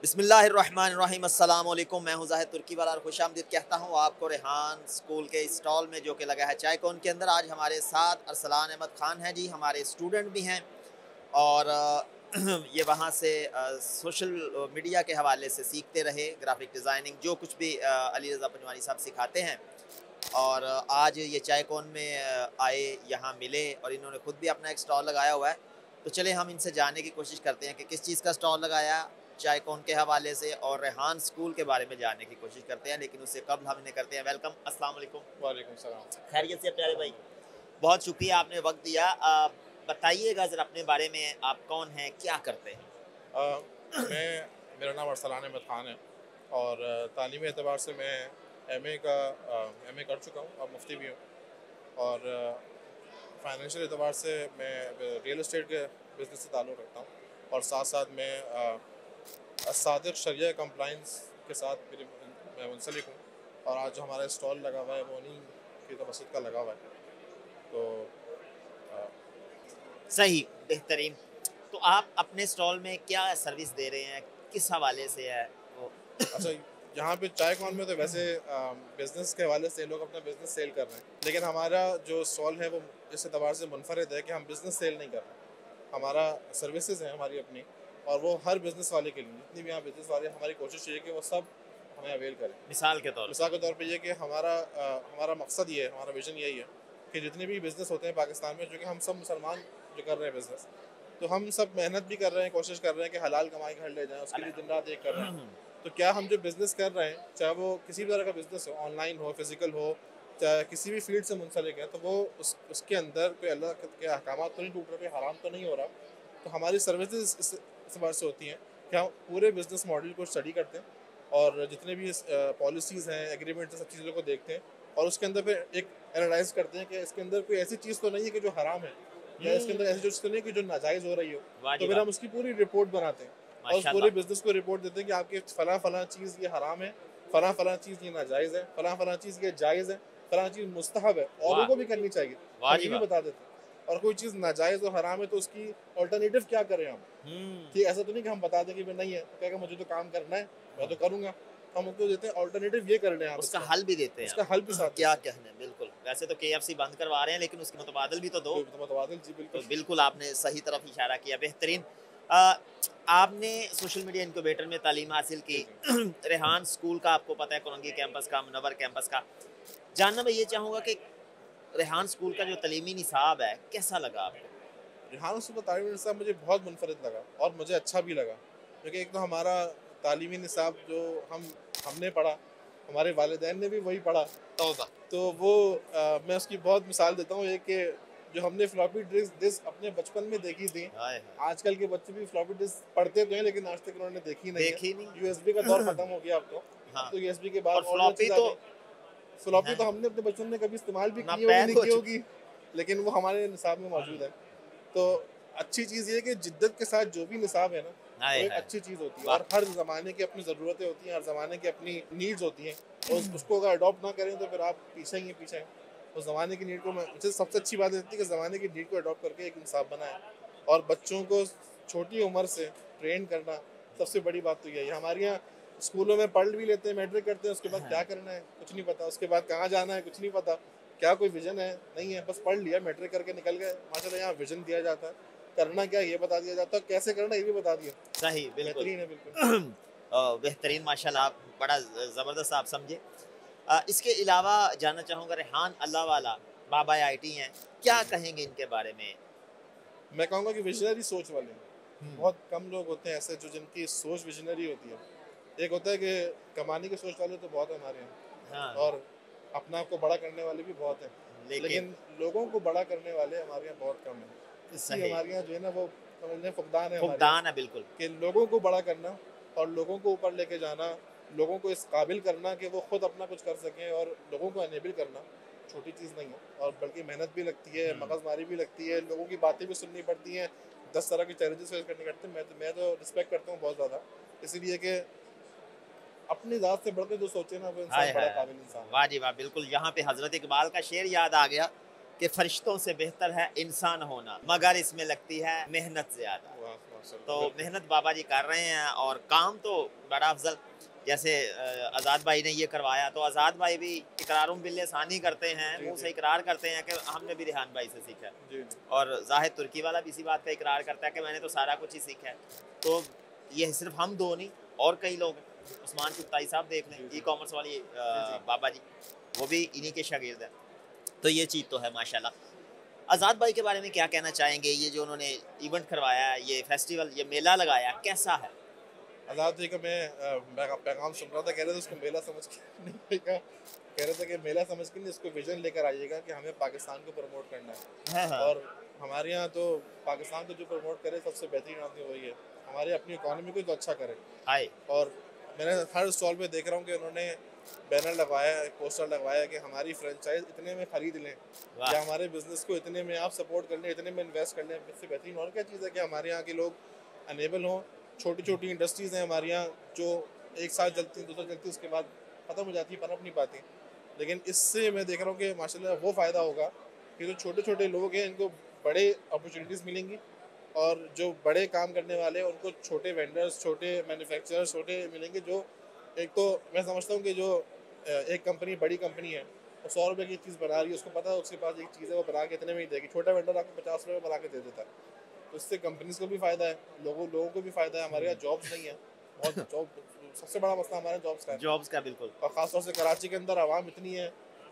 बिस्मिल्लाहिर्रहमानिर्रहीम अस्सलाम वालेकुम। मैं हूं ज़ाहिद तुर्की वाला और खुशामदीद कहता हूं आपको रेहान स्कूल के स्टॉल में जो कि लगा है चाय कॉर्न के अंदर। आज हमारे साथ अरसलान अहमद ख़ान है जी, हमारे स्टूडेंट भी हैं और ये वहाँ से सोशल मीडिया के हवाले से सीखते रहे ग्राफिक डिज़ाइनिंग जो कुछ भी अली रज़ा पंजवानी साहब सिखाते हैं। और आज ये चाय कॉर्न में आए, यहाँ मिले और इन्होंने खुद भी अपना एक स्टॉल लगाया हुआ है। तो चले हम इनसे जानने की कोशिश करते हैं कि किस चीज़ का स्टॉल लगाया चाय कॉर्न के हवाले से, और रेहान स्कूल के बारे में जानने की कोशिश करते हैं। लेकिन उससे कबल हम इन्हें करते हैं वेलकम। अस्सलाम वालेकुम। वालेकुम सलाम। खैरियत से प्यारे भाई? बहुत शुक्रिया आपने वक्त दिया। बताइएगा ज़रा अपने बारे में, आप कौन हैं, क्या करते हैं? अ, मैं मेरा नाम अरसलान अहमद ख़ान है और तालीमी एतबार से मैं एमए कर चुका हूँ और मुफ्ती भी हूँ। और फाइनेंशियल एतबार से मैं रियल एस्टेट के बिज़नेस से ताल्लुक़ रखता हूँ और साथ-साथ मैं सादिक़ शरिया कंप्लायंस के साथ मैं मुंसलिक हूँ। और आज जो हमारा स्टॉल लगा हुआ है वो उन्हीं की तवस्सुत का लगा हुआ है। तो अ, सही, बेहतरीन। तो आप अपने स्टॉल में क्या सर्विस दे रहे हैं? किस हवाले से है वो? अच्छा, यहाँ पे चाय कॉर्न में तो वैसे बिज़नेस के हवाले से लोग अपना बिज़नेस सेल कर रहे हैं, लेकिन हमारा जो स्टॉल है वो इस एतबार से मुनफ़रिद है कि हम बिज़नेस सेल नहीं कर रहे। हमारा सर्विसेज है हमारी अपनी, और वो हर बिज़नेस वाले के लिए, जितनी भी यहाँ बिज़नेस वाले हैं, हमारी कोशिश ये है कि वो सब हमें अवेल करें। मिसाल के तौर पे? मिसाल के तौर पे ये कि हमारा मकसद ये है, हमारा विज़न यही है कि जितने भी बिज़नेस होते हैं पाकिस्तान में, जो कि हम सब मुसलमान जो कर रहे हैं बिज़नेस, तो हम सब मेहनत भी कर रहे हैं, कोशिश कर रहे हैं कि हलाल कमाई घर ले जाएँ, उसके लिए दिन रात एक कर रहे हैं। तो क्या हम जो बिज़नेस कर रहे हैं, चाहे वो किसी भी तरह का बिज़नेस हो, ऑनलाइन हो, फ़िज़िकल हो, चाहे किसी भी फ़ील्ड से मुंसलिक है, तो वो उसके अंदर कोई अल्लाह के अहकामात तो नहीं टूट रहे, कोई हराम तो नहीं हो रहा। तो हमारी सर्विसेज़ इस एतबार से होती हैं कि हम पूरे बिज़नेस मॉडल को स्टडी करते हैं और जितने भी पॉलिसीज़ हैं, एग्रीमेंट्स हैं, सब चीज़ों को देखते हैं और उसके अंदर फिर एक एनालाइज़ करते हैं कि इसके अंदर कोई ऐसी चीज़ तो नहीं है कि जो हराम है, या इसके अंदर ऐसी चीज़ तो नहीं है कि जो नाजायज़ हो रही हो। वाह जी तो फिर वाह! हम उसकी पूरी रिपोर्ट बनाते हैं और उस पूरे माशाल्लाह। बिज़नेस को रिपोर्ट देते हैं कि आपके फ़लाँ-फ़लाँ चीज़ ये हराम है, फ़लाँ-फ़लाँ चीज़ ये नाजायज़ है, फ़लाँ-फ़लाँ चीज़ ये जायज़ है, फ़लाँ चीज़ मुस्तहब है, औरों वाह! को भी करनी चाहिए। वाह हम जी ये भी वाह! बता देते हैं। और कोई चीज़ नाजायज़ और हराम है तो उसकी अल्टरनेटिव क्या करें हम? हुँ। कि ऐसा तो नहीं कि हम बता दें कि भाई नहीं है, तो कहेगा मुझे तो काम करना है, मैं तो करूँगा। हम उनको देते हैं अल्टरनेटिव, ये कर लें आप उसका इसका। हल भी देते हैं उसका हल भी आप। साथ क्या देते हैं। कहने, बिल्कुल। वैसे तो केएफसी बंद करवा रहे हैं, लेकिन उसके मुतबादिल भी तो दो। तो मुतबादिल जी तो बिल्कुल। बिल्कुल आपने सही तरफ इशारा किया, बेहतरीन। अ, आपने सोशल मीडिया इनक्यूबेटर में तालीम हासिल की। जी, जी। रेहान स्कूल का आपको पता है, कोरंगी कैंपस का, मुनव्वर कैंपस का। जानना मैं ये चाहूँगा कि रेहान स्कूल का जो तालीमी निसाब है, कैसा लगा आपको? रिहाना सुबह तालीमी निसाब मुझे बहुत मुनफ़रिद लगा और मुझे अच्छा भी लगा। क्योंकि एक तो हमारा तालीमी निसाब जो हमने पढ़ा, हमारे वालिदैन ने भी वही पढ़ा। तौबा! तो वो मैं उसकी बहुत मिसाल देता हूँ, एक कि जो हमने फ्लॉपी डिस्क अपने बचपन में देखी थी, हाय हाय! आजकल के बच्चे भी फ्लॉपी डिस्क पढ़ते तो हैं लेकिन आज तक उन्होंने देखी नहीं है। देखी नहीं। यूएसबी का दौर ख़त्म हो गया अब तो। अब हाँ, तो यूएसबी के बाद और मॉडर्न फ्लॉपी चीज़ आ तो गई। फ्लॉपी हैं, तो हमने अपने बचपन में कभी इस्तेमाल भी ना की होगी, पैर नहीं हो की होगी, चुकी। लेकिन वो हमारे निसाब में मौजूद है। तो अच्छी चीज़ ये है कि जिद्दत के साथ जो भी निसाब है ना, वो हाय एक हाय! अच्छी चीज़ होती है वाह! और हर ज़माने की अपनी ज़रूरतें होती हैं, हर ज़माने की अपनी नीड्स होती हैं और उसको अगर अडॉप्ट ना करें तो फिर आप पीछे ही हैं, पीछे हैं। तो ज़माने की नीड को मुझे सबसे अच्छी बात लगती है कि ज़माने की नीड को अडॉप्ट करके एक इंसाफ बनाएँ और बच्चों को छोटी उम्र से ट्रेन करना, सबसे बड़ी बात तो यही है। हमारे यहाँ स्कूलों में पढ़ भी लेते हैं, मैट्रिक करते हैं, उसके बाद क्या करना है कुछ नहीं पता, उसके बाद कहाँ जाना है कुछ नहीं पता, क्या कोई विज़न है नहीं है, बस पढ़ लिया, मैट्रिक करके निकल गए। माशाल्लाह यहाँ विज़न दिया जाता है, करना क्या है ये बता दिया जाता है, कैसे करना है ये भी बता दिया। सही, बिल्कुल। बेहतरीन है बिल्कुल। बेहतरीन, माशाल्लाह, आप बड़ा ज़बरदस्त आप समझे। इसके अलावा जानना चाहूँगा, रेहान अल्लाह वाला बाबा आईटी हैं, जी, क्या जी। कहेंगे इनके बारे में? मैं कहूँगा कि विज़नरी सोच वाले हैं। हुँ। बहुत कम लोग होते हैं ऐसे जो जिनकी सोच विज़नरी होती है। एक होता है कि कमाने की सोच वाले तो बहुत हैं हमारे यहाँ हाँ, और अपने आप को बड़ा करने वाले भी बहुत हैं। लेकिन लेकिन लोगों को बड़ा करने वाले हमारे यहाँ बहुत कम हैं। इसकी सही, हमारे यहाँ जो है ना वो समझ लें फुकदान है हमारे यहाँ, फुक़दान है बिल्कुल। कि लोगों को बड़ा करना और लोगों को ऊपर लेके जाना, लोगों को इस काबिल करना कि वो खुद अपना कुछ कर सकें और लोगों को एनेबल करना, छोटी चीज़ नहीं है और बल्कि मेहनत भी लगती है, हुँ। मगज़मारी भी लगती है, लोगों की बातें भी सुननी पड़ती हैं, 10 तरह के चैलेंजेस फेस करने पड़ते हैं। मैं तो रिस्पेक्ट करता हूँ बहुत ज़्यादा, इसीलिए कि अपनी ज़ात से बढ़ के जो सोचे ना वो हाय इंसान बड़ा हाय हाय! काबिल इंसान है। वाह जी वाह! बिल्कुल, यहाँ पे हज़रत इक़बाल का शेर याद आ गया कि फ़रिश्तों से बेहतर है इंसान होना, मगर इसमें लगती है मेहनत ज़्यादा। वाह! माशाल्लाह, तो बिल्कुल। मेहनत बाबा जी कर रहे हैं और काम तो बड़ा अफजल। जैसे आज़ाद भाई ने ये करवाया तो आज़ाद भाई भी इकरारुम बिल्लिसानी करते हैं, जी, मुंह जी। से इकरार करते हैं कि हमने भी रिहान भाई से सीखा है। जी, जी। और जाहिद तुर्की वाला भी इसी बात का इकरार करता है कि मैंने तो सारा कुछ ही सीखा है। तो ये सिर्फ हम दो नहीं, और कई लोग हैं। उस्मान चुगताई साहब देख लें, जी, ई जी। कॉमर्स वाली जी, जी। बाबा जी, वो भी इन्हीं के शागिर्द हैं। तो ये चीज़ तो है माशाल्लाह। आज़ाद भाई के बारे में क्या कहना चाहेंगे? ये जो उन्होंने इवेंट करवाया, ये फेस्टिवल, ये मेला लगाया, कैसा है? आज़ाद जी का मैं पैगाम सुन रहा था, कह रहे थे उसको मेला समझ के नहीं आइएगा, कह रहे थे कि मेला समझ के नहीं, इसको विजन लेकर आइएगा कि हमें पाकिस्तान को प्रमोट करना हाँ, है। हाँ। और हमारे यहाँ तो पाकिस्तान को जो प्रमोट करे सबसे बेहतरीन आदमी वही है, हमारी अपनी इकॉनमी को जो अच्छा करे। हाय! और मैंने हर स्टॉल पे देख रहा हूँ कि उन्होंने बैनर लगवाया है, पोस्टर लगवाया है कि हमारी फ्रेंचाइज इतने में ख़रीद लें, वाह! या हमारे बिज़नेस को इतने में आप सपोर्ट कर लें, इतने में इन्वेस्ट कर लें। इससे बेहतरीन और क्या चीज़ है कि हमारे यहाँ के लोग अनेबल हों। छोटी-छोटी इंडस्ट्रीज़ हैं हमारे यहाँ जो एक साथ चलती हैं, 2 साल चलती हैं, उसके बाद ख़त्म हो जाती है, पनप नहीं पाती। लेकिन इससे मैं देख रहा हूँ कि माशाल्लाह वो फ़ायदा होगा कि जो छोटे-छोटे लोग हैं इनको बड़े अपॉर्चुनिटीज़ मिलेंगी, और जो बड़े काम करने वाले हैं उनको छोटे वेंडर्स, छोटे मैन्युफैक्चरर्स, छोटे मिलेंगे। जो एक तो मैं समझता हूँ कि जो एक कंपनी बड़ी कंपनी है, वो 100 रुपए की चीज़ बना रही है, उसको पता है उसके पास एक चीज़ है, वो बना के इतने में ही देगी। छोटा वेंडर आपको 50 रुपए में बना के दे देता है। तो इससे कंपनीज़ को भी फ़ायदा है, लोगों लोगों को भी फ़ायदा है। हमारे यहाँ हुँ। जॉब्स नहीं है, बहुत जॉब सबसे बड़ा मसला हमारे यहाँ जॉब्स का है। जॉब्स का बिल्कुल। और ख़ास तौर से कराची के अंदर आवाम इतनी है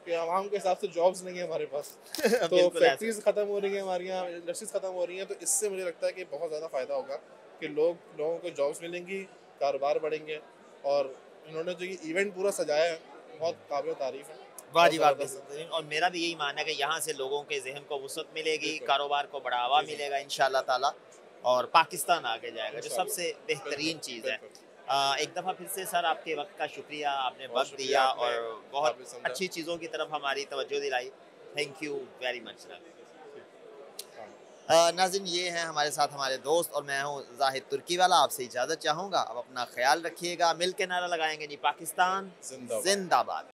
कि आवाम के हिसाब से जॉब्स नहीं है हमारे पास। तो बिल्कुल ऐसे। फैक्ट्रीज़ ख़त्म हो रही हैं हमारे यहाँ, इंडस्ट्रीज़ ख़त्म हो रही हैं, तो इससे मुझे लगता है कि बहुत ज़्यादा फ़ायदा होगा कि लोगों को जॉब्स मिलेंगी, कारोबार बढ़ेंगे। और इन्होंने जो ये इवेंट पूरा सजाया है, बहुत काबिल तारीफ़ है, वाह बहुत जी वाह! ज़बरदस्त है। बेहतरीन। और मेरा भी यही मानना है कि यहाँ से लोगों के ज़हन को वुसअत मिलेगी, बिल्कुल। कारोबार को बढ़ावा जी, जी। मिलेगा इंशाअल्लाह ताला, और पाकिस्तान आगे जाएगा, जो इंशाअल्लाह। सबसे बिल्कुल, बेहतरीन चीज़ है। बिल्कुल। एक दफ़ा फिर से सर आपके वक़्त का शुक्रिया, आपने बहुत वक़्त शुक्रिया, दिया आपने और बहुत काबिल समझा। अच्छी चीज़ों की तरफ हमारी तवज्जो दिलाई। Thank you very much sir. हाँ, नाज़रीन, ये हैं हमारे साथ हमारे दोस्त, और मैं हूँ ज़ाहिद तुर्की वाला। आपसे इजाज़त चाहूँगा। अब अपना ख़्याल रखिएगा। मिल के नारा लगाएँगे जी, पाकिस्तान ज़िंदाबाद। ज़िंदाबाद।